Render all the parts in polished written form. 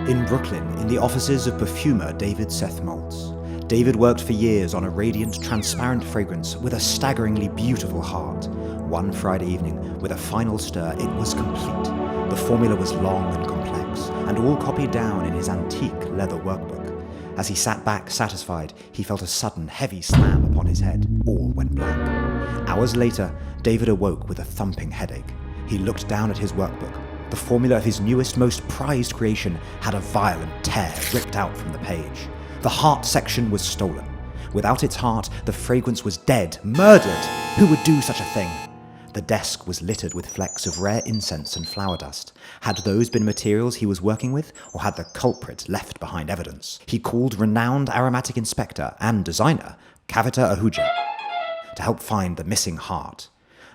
In Brooklyn, in the offices of perfumer David Seth Maltz, David worked for years on a radiant, transparent fragrance with a staggeringly beautiful heart. One Friday evening, with a final stir, it was complete. The formula was long and complex, and all copied down in his antique leather workbook. As he sat back, satisfied, he felt a sudden, heavy slam upon his head. All went blank. Hours later, David awoke with a thumping headache. He looked down at his workbook. The formula of his newest, most prized creation had a violent tear ripped out from the page. The heart section was stolen. Without its heart, the fragrance was dead, murdered. Who would do such a thing? The desk was littered with flecks of rare incense and flower dust. Had those been materials he was working with, or had the culprit left behind evidence? He called renowned aromatic inspector and designer Kavita Ahuja to help find the missing heart.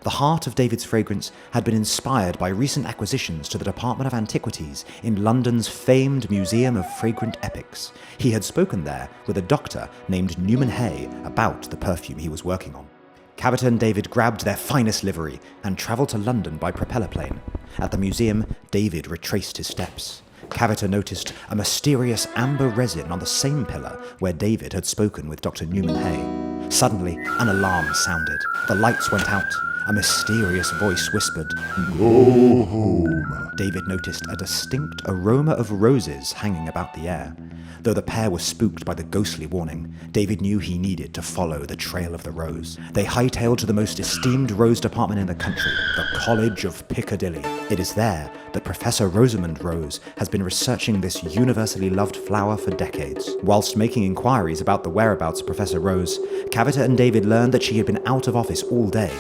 The heart of David's fragrance had been inspired by recent acquisitions to the Department of Antiquities in London's famed Museum of Fragrant Epics. He had spoken there with a doctor named Newman Hay about the perfume he was working on. Kavita and David grabbed their finest livery and travelled to London by propeller plane. At the museum, David retraced his steps. Kavita noticed a mysterious amber resin on the same pillar where David had spoken with Dr. Newman Hay. Suddenly, an alarm sounded. The lights went out. A mysterious voice whispered, "Go home." David noticed a distinct aroma of roses hanging about the air. Though the pair were spooked by the ghostly warning, David knew he needed to follow the trail of the rose. They hightailed to the most esteemed rose department in the country, the College of Piccadilly. It is there that Professor Rosamund Rose has been researching this universally loved flower for decades. Whilst making inquiries about the whereabouts of Professor Rose, Kavita and David learned that she had been out of office all day.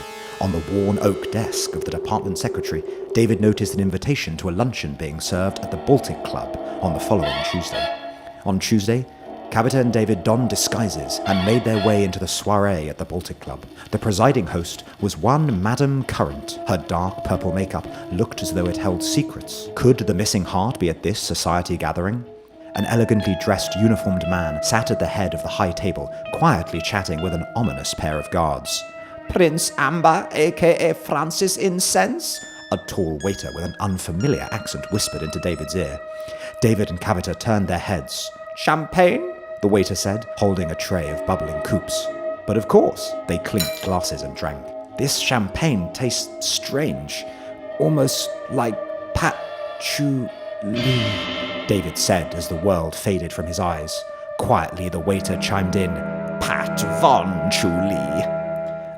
On the worn oak desk of the department secretary, David noticed an invitation to a luncheon being served at the Baltic Club on the following Tuesday. On Tuesday, Kavita and David donned disguises and made their way into the soiree at the Baltic Club. The presiding host was one Madame Currant. Her dark purple makeup looked as though it held secrets. Could the missing heart be at this society gathering? An elegantly dressed uniformed man sat at the head of the high table, quietly chatting with an ominous pair of guards. "Prince Amber, a.k.a. Francis Incense?" a tall waiter with an unfamiliar accent whispered into David's ear. David and Kavita turned their heads. "Champagne?" the waiter said, holding a tray of bubbling coupes. But of course, they clinked glasses and drank. "This champagne tastes strange, almost like patchouli," David said as the world faded from his eyes. Quietly, the waiter chimed in, "Pat von Chuli."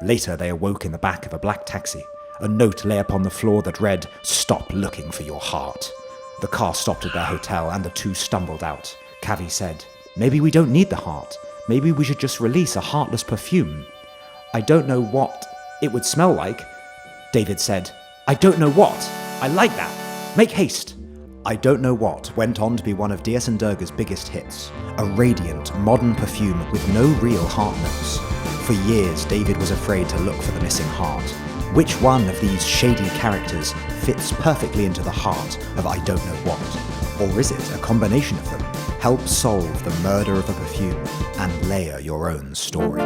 Later, they awoke in the back of a black taxi. A note lay upon the floor that read, "Stop looking for your heart." The car stopped at their hotel and the two stumbled out. Kavi said, "Maybe we don't need the heart. Maybe we should just release a heartless perfume." "I don't know what it would smell like." David said, "I don't know what. I like that. Make haste." I Don't Know What went on to be one of DS & Durga's biggest hits, a radiant, modern perfume with no real heart notes. For years, David was afraid to look for the missing heart. Which one of these shady characters fits perfectly into the heart of I Don't Know What? Or is it a combination of them? Help solve the murder of the perfume and layer your own story.